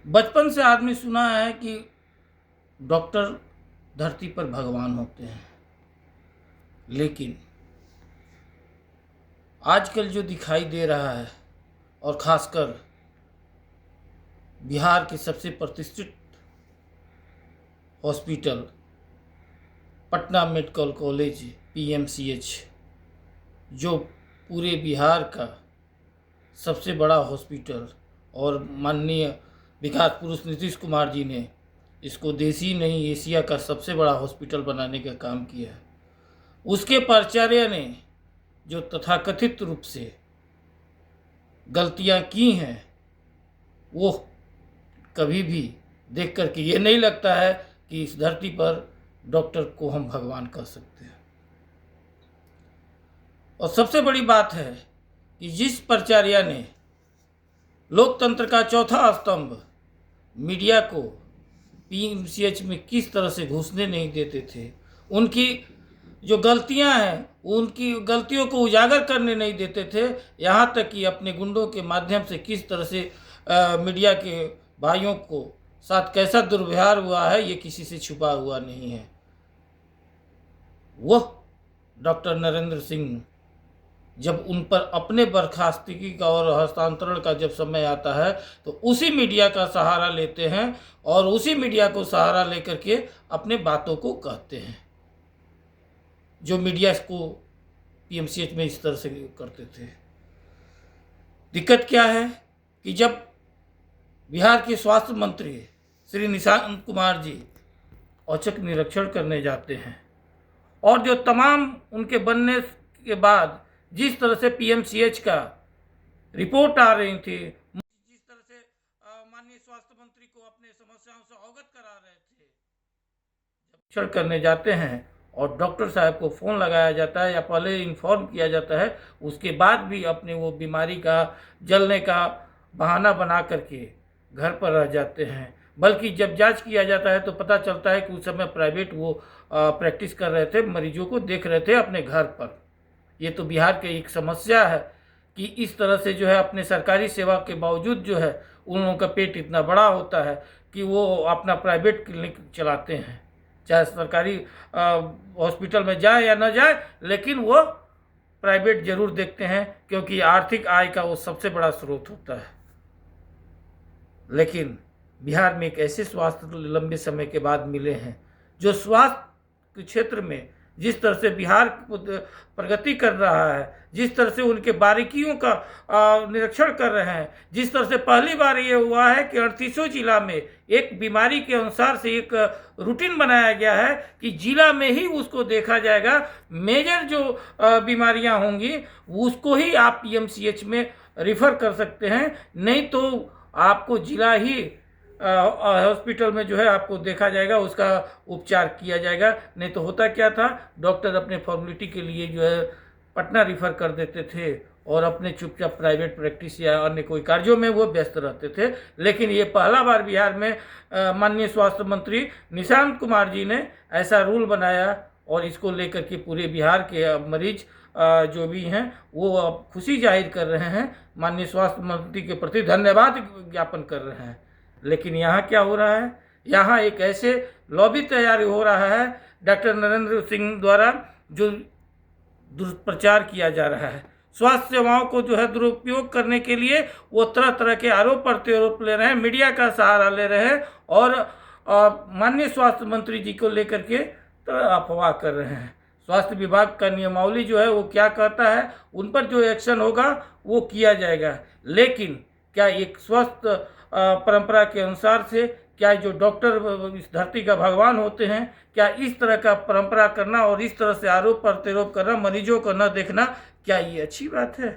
बचपन से आदमी सुना है कि डॉक्टर धरती पर भगवान होते हैं, लेकिन आजकल जो दिखाई दे रहा है और ख़ासकर बिहार के सबसे प्रतिष्ठित hospital Patna medical college PMCH, जो पूरे बिहार का सबसे बड़ा हॉस्पिटल और माननीय विकास पुरुष नीतीश कुमार जी ने इसको देश ही नहीं एशिया का सबसे बड़ा हॉस्पिटल बनाने का काम किया है, उसके प्राचार्य ने जो तथाकथित रूप से गलतियां की हैं, वो कभी भी देख कर के ये नहीं लगता है कि इस धरती पर डॉक्टर को हम भगवान कह सकते हैं। और सबसे बड़ी बात है कि जिस प्राचार्य ने लोकतंत्र का चौथा स्तंभ मीडिया को पीएमसीएच में किस तरह से घुसने नहीं देते थे, उनकी जो गलतियां हैं उनकी गलतियों को उजागर करने नहीं देते थे, यहाँ तक कि अपने गुंडों के माध्यम से किस तरह से मीडिया के भाइयों को साथ कैसा दुर्व्यवहार हुआ है ये किसी से छुपा हुआ नहीं है। वह डॉक्टर नरेंद्र सिंह जब उन पर अपने बर्खास्तगी का और हस्तांतरण का जब समय आता है तो उसी मीडिया का सहारा लेते हैं और उसी मीडिया को सहारा लेकर के अपने बातों को कहते हैं, जो मीडिया को पीएमसीएच में इस तरह से करते थे। दिक्कत क्या है कि जब बिहार के स्वास्थ्य मंत्री श्री निशांत कुमार जी औचक निरीक्षण करने जाते हैं और जो तमाम उनके बनने के बाद जिस तरह से पीएमसीएच का रिपोर्ट आ रही थी, जिस तरह से माननीय स्वास्थ्य मंत्री को अपने समस्याओं से अवगत करा रहे थे, जब निरीक्षण करने जाते हैं और डॉक्टर साहब को फ़ोन लगाया जाता है या पहले इन्फॉर्म किया जाता है, उसके बाद भी अपने वो बीमारी का जलने का बहाना बना करके घर पर रह जाते हैं। बल्कि जब जांच किया जाता है तो पता चलता है कि उस समय प्राइवेट वो प्रैक्टिस कर रहे थे, मरीजों को देख रहे थे अपने घर पर। ये तो बिहार की एक समस्या है कि इस तरह से जो है अपने सरकारी सेवा के बावजूद जो है उन लोगों का पेट इतना बड़ा होता है कि वो अपना प्राइवेट क्लिनिक चलाते हैं, चाहे सरकारी हॉस्पिटल में जाए या ना जाए, लेकिन वो प्राइवेट जरूर देखते हैं क्योंकि आर्थिक आय का वो सबसे बड़ा स्रोत होता है। लेकिन बिहार में एक ऐसे स्वास्थ्य लंबे समय के बाद मिले हैं जो स्वास्थ्य के क्षेत्र में जिस तरह से बिहार प्रगति कर रहा है, जिस तरह से उनके बारीकियों का निरीक्षण कर रहे हैं, जिस तरह से पहली बार ये हुआ है कि 38 जिला में एक बीमारी के अनुसार से एक रूटीन बनाया गया है कि जिला में ही उसको देखा जाएगा। मेजर जो बीमारियां होंगी उसको ही आप पीएमसीएच में रिफ़र कर सकते हैं, नहीं तो आपको जिला ही हॉस्पिटल में जो है आपको देखा जाएगा, उसका उपचार किया जाएगा। नहीं तो होता क्या था, डॉक्टर अपने फॉर्मेलिटी के लिए जो है पटना रिफ़र कर देते थे और अपने चुपचाप प्राइवेट प्रैक्टिस या अन्य कोई कार्यों में वो व्यस्त रहते थे। लेकिन ये पहला बार बिहार में माननीय स्वास्थ्य मंत्री निशांत कुमार जी ने ऐसा रूल बनाया और इसको लेकर के पूरे बिहार के मरीज जो भी हैं वो अब खुशी जाहिर कर रहे हैं, माननीय स्वास्थ्य मंत्री के प्रति धन्यवाद ज्ञापन कर रहे हैं। लेकिन यहाँ क्या हो रहा है, यहाँ एक ऐसे लॉबी तैयार हो रहा है डॉक्टर नरेंद्र सिंह द्वारा, जो दुष्प्रचार किया जा रहा है। स्वास्थ्य सेवाओं को जो है दुरुपयोग करने के लिए वो तरह तरह के आरोप प्रत्यारोप ले रहे हैं, मीडिया का सहारा ले रहे हैं और माननीय स्वास्थ्य मंत्री जी को लेकर के अफवाह कर रहे हैं। स्वास्थ्य विभाग का नियमावली जो है वो क्या कहता है, उन पर जो एक्शन होगा वो किया जाएगा। लेकिन क्या एक स्वस्थ परंपरा के अनुसार से क्या जो डॉक्टर इस धरती का भगवान होते हैं, क्या इस तरह का परंपरा करना और इस तरह से आरोप प्रत्यारोप करना, मरीजों को न देखना, क्या ये अच्छी बात है?